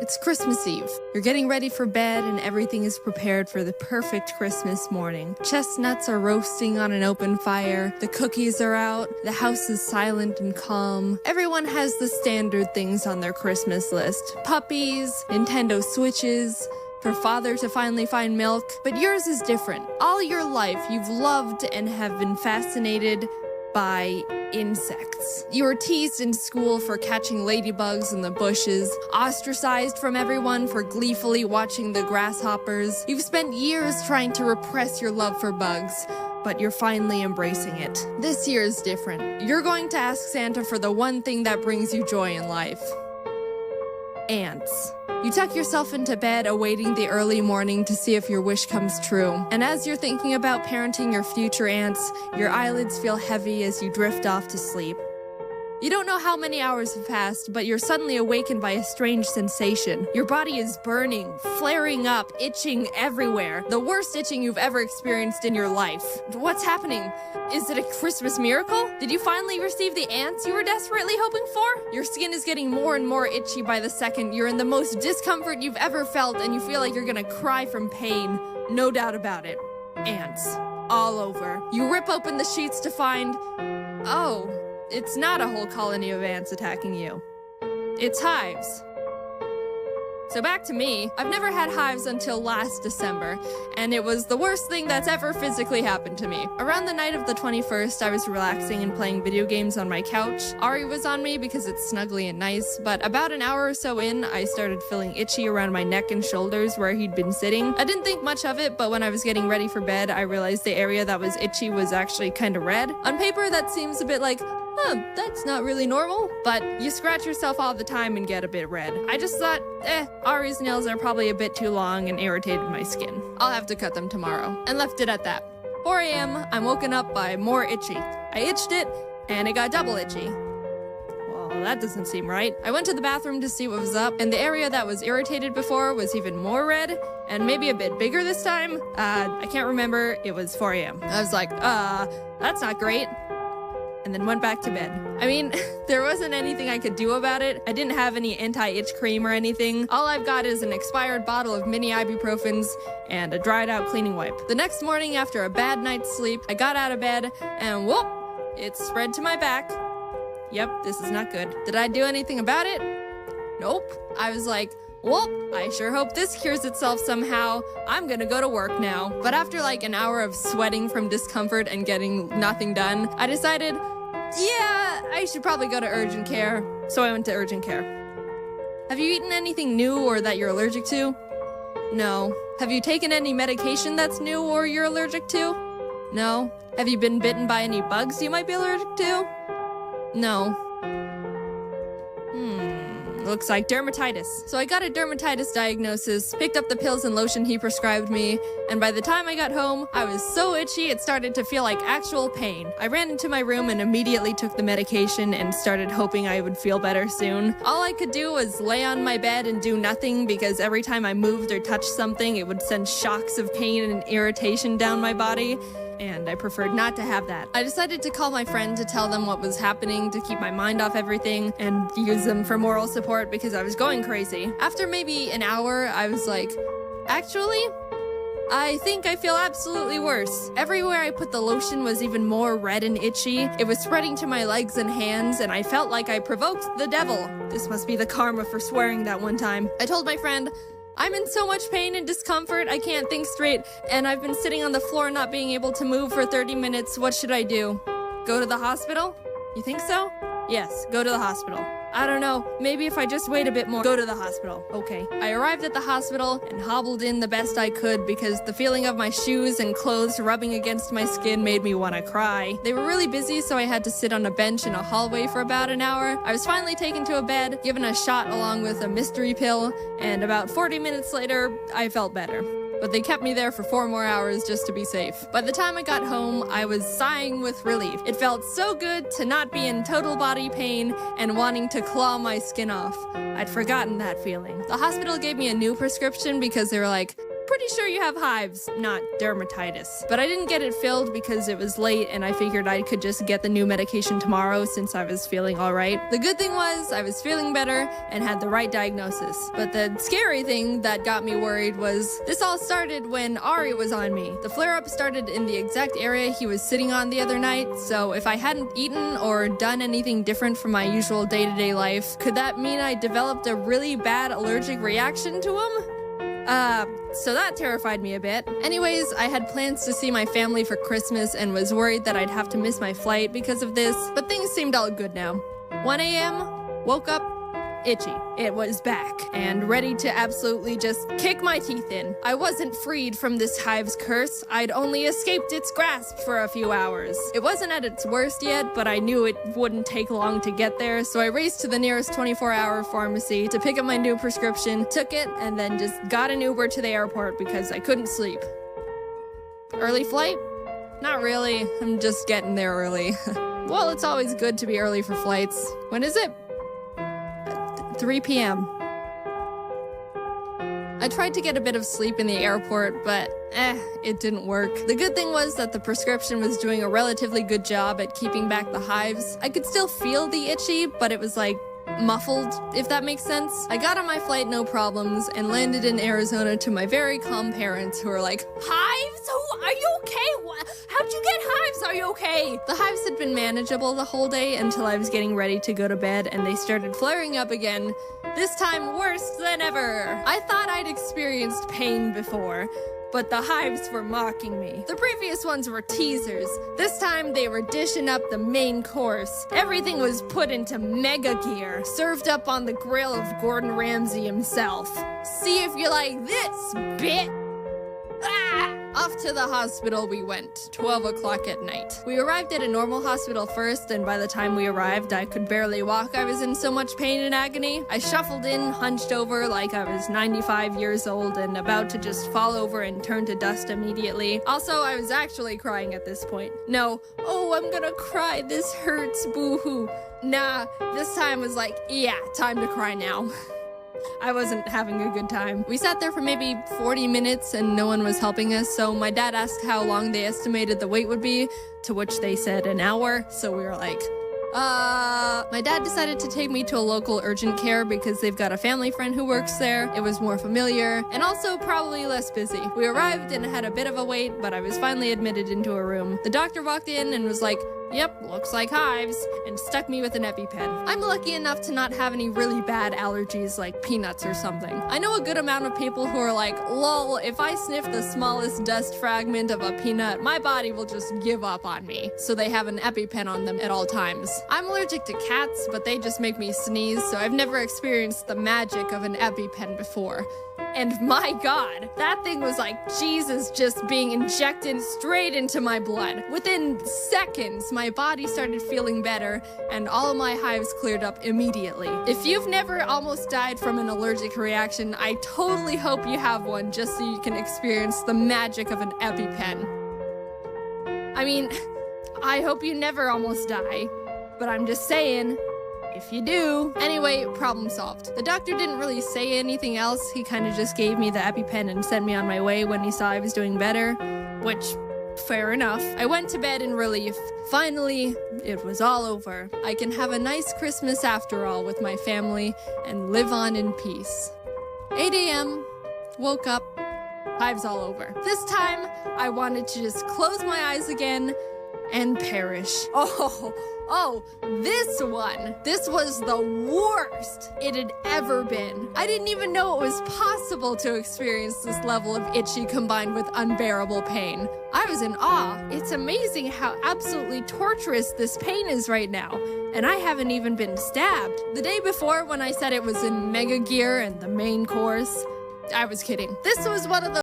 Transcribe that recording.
It's Christmas Eve. You're getting ready for bed and everything is prepared for the perfect Christmas morning. Chestnuts are roasting on an open fire, the cookies are out, the house is silent and calm. Everyone has the standard things on their Christmas list. Puppies, Nintendo Switches, for father to finally find milk. But yours is different. All your life you've loved and have been fascinated by insects. You were teased in school for catching ladybugs in the bushes, ostracized from everyone for gleefully watching the grasshoppers. You've spent years trying to repress your love for bugs, but you're finally embracing it. This year is different. You're going to ask Santa for the one thing that brings you joy in life. Ants. You tuck yourself into bed, awaiting the early morning to see if your wish comes true. And as you're thinking about parenting your future ants, your eyelids feel heavy as you drift off to sleep. You don't know how many hours have passed, but you're suddenly awakened by a strange sensation. Your body is burning, flaring up, itching everywhere. The worst itching you've ever experienced in your life. What's happening? Is it a Christmas miracle? Did you finally receive the ants you were desperately hoping for? Your skin is getting more and more itchy by the second. You're in the most discomfort you've ever felt, and you feel like you're gonna cry from pain. No doubt about it. Ants. All over. You rip open the sheets to find... oh. It's not a whole colony of ants attacking you. It's hives. So back to me. I've never had hives until last December, and it was the worst thing that's ever physically happened to me. Around the night of the 21st, I was relaxing and playing video games on my couch. Ari was on me because it's snuggly and nice, but about an hour or so in, I started feeling itchy around my neck and shoulders where he'd been sitting. I didn't think much of it, but when I was getting ready for bed, I realized the area that was itchy was actually kind of red. On paper, that seems a bit like, that's not really normal. But you scratch yourself all the time and get a bit red. I just thought, Ari's nails are probably a bit too long and irritated my skin. I'll have to cut them tomorrow. And left it at that. 4 a.m., I'm woken up by more itchy. I itched it, and it got double itchy. Well, that doesn't seem right. I went to the bathroom to see what was up, and the area that was irritated before was even more red, and maybe a bit bigger this time. I can't remember. It was 4 a.m. I was like, that's not great. And then went back to bed. I mean, there wasn't anything I could do about it. I didn't have any anti-itch cream or anything. All I've got is an expired bottle of mini ibuprofens and a dried out cleaning wipe. The next morning, after a bad night's sleep, I got out of bed and whoop, it spread to my back. Yep, this is not good. Did I do anything about it? Nope. I was like, well, I sure hope this cures itself somehow. I'm gonna go to work now. But after like an hour of sweating from discomfort and getting nothing done, I decided, yeah, I should probably go to urgent care. So I went to urgent care. Have you eaten anything new or that you're allergic to? No. Have you taken any medication that's new or you're allergic to? No. Have you been bitten by any bugs you might be allergic to? No. Looks like dermatitis. So I got a dermatitis diagnosis, picked up the pills and lotion he prescribed me, and by the time I got home, I was so itchy it started to feel like actual pain. I ran into my room and immediately took the medication and started hoping I would feel better soon. All I could do was lay on my bed and do nothing because every time I moved or touched something, it would send shocks of pain and irritation down my body. And I preferred not to have that. I decided to call my friend to tell them what was happening to keep my mind off everything and use them for moral support because I was going crazy. After maybe an hour, I was like, actually, I think I feel absolutely worse. Everywhere I put the lotion was even more red and itchy. It was spreading to my legs and hands, and I felt like I provoked the devil. This must be the karma for swearing that one time. I told my friend, I'm in so much pain and discomfort, I can't think straight, and I've been sitting on the floor not being able to move for 30 minutes. What should I do? Go to the hospital? You think so? Yes, go to the hospital. I don't know, maybe if I just wait a bit more. Go to the hospital. Okay. I arrived at the hospital and hobbled in the best I could because the feeling of my shoes and clothes rubbing against my skin made me want to cry. They were really busy, so I had to sit on a bench in a hallway for about an hour. I was finally taken to a bed, given a shot along with a mystery pill, and about 40 minutes later, I felt better. But they kept me there for 4 more hours just to be safe. By the time I got home, I was sighing with relief. It felt so good to not be in total body pain and wanting to claw my skin off. I'd forgotten that feeling. The hospital gave me a new prescription because they were like, pretty sure you have hives, not dermatitis. But I didn't get it filled because it was late and I figured I could just get the new medication tomorrow since I was feeling all right. The good thing was I was feeling better and had the right diagnosis. But the scary thing that got me worried was this all started when Ari was on me. The flare-up started in the exact area he was sitting on the other night, so if I hadn't eaten or done anything different from my usual day-to-day life, could that mean I developed a really bad allergic reaction to him? So that terrified me a bit. Anyways, I had plans to see my family for Christmas and was worried that I'd have to miss my flight because of this, but things seemed all good now. 1 a.m., woke up, itchy. It was back and ready to absolutely just kick my teeth in. I wasn't freed from this hive's curse. I'd only escaped its grasp for a few hours. It wasn't at its worst yet, but I knew it wouldn't take long to get there, so I raced to the nearest 24-hour pharmacy to pick up my new prescription, took it, and then just got an Uber to the airport because I couldn't sleep. Early flight? Not really. I'm just getting there early. Well, it's always good to be early for flights. When is it? 3 p.m. I tried to get a bit of sleep in the airport, but it didn't work. The good thing was that the prescription was doing a relatively good job at keeping back the hives. I could still feel the itchy, but it was like muffled, if that makes sense. I got on my flight no problems and landed in Arizona to my very calm parents who were like, "Hives? Are you okay? How'd you get hives? Are you okay?" The hives had been manageable the whole day until I was getting ready to go to bed and they started flaring up again, this time worse than ever. I thought I'd experienced pain before, but the hives were mocking me. The previous ones were teasers. This time they were dishing up the main course. Everything was put into mega gear, served up on the grill of Gordon Ramsay himself. See if you like this, bit. Off to the hospital we went, 12 o'clock at night. We arrived at a normal hospital first, and by the time we arrived, I could barely walk. I was in so much pain and agony. I shuffled in, hunched over like I was 95 years old and about to just fall over and turn to dust immediately. Also, I was actually crying at this point. No, oh, I'm gonna cry, this hurts, boo-hoo. Nah, this time was like, yeah, time to cry now. I wasn't having a good time. We sat there for maybe 40 minutes and no one was helping us, so my dad asked how long they estimated the wait would be, to which they said an hour, so we were like, My dad decided to take me to a local urgent care because they've got a family friend who works there. It was more familiar, and also probably less busy. We arrived and had a bit of a wait, but I was finally admitted into a room. The doctor walked in and was like, "Yep, looks like hives," and stuck me with an EpiPen. I'm lucky enough to not have any really bad allergies like peanuts or something. I know a good amount of people who are like, lol, if I sniff the smallest dust fragment of a peanut, my body will just give up on me. So they have an EpiPen on them at all times. I'm allergic to cats, but they just make me sneeze, so I've never experienced the magic of an EpiPen before. And my God, that thing was like Jesus just being injected straight into my blood. Within seconds, my body started feeling better, and all of my hives cleared up immediately. If you've never almost died from an allergic reaction, I totally hope you have one just so you can experience the magic of an EpiPen. I mean, I hope you never almost die, but I'm just saying, if you do. Anyway, problem solved. The doctor didn't really say anything else. He kind of just gave me the EpiPen and sent me on my way when he saw I was doing better, which, fair enough. I went to bed in relief. Finally, it was all over. I can have a nice Christmas after all with my family and live on in peace. 8 a.m., woke up, hives all over. This time, I wanted to just close my eyes again and perish. Oh, this one. This was the worst it had ever been. I didn't even know it was possible to experience this level of itchy combined with unbearable pain. I was in awe. It's amazing how absolutely torturous this pain is right now. And I haven't even been stabbed. The day before, when I said it was in mega gear and the main course, I was kidding. This was one of those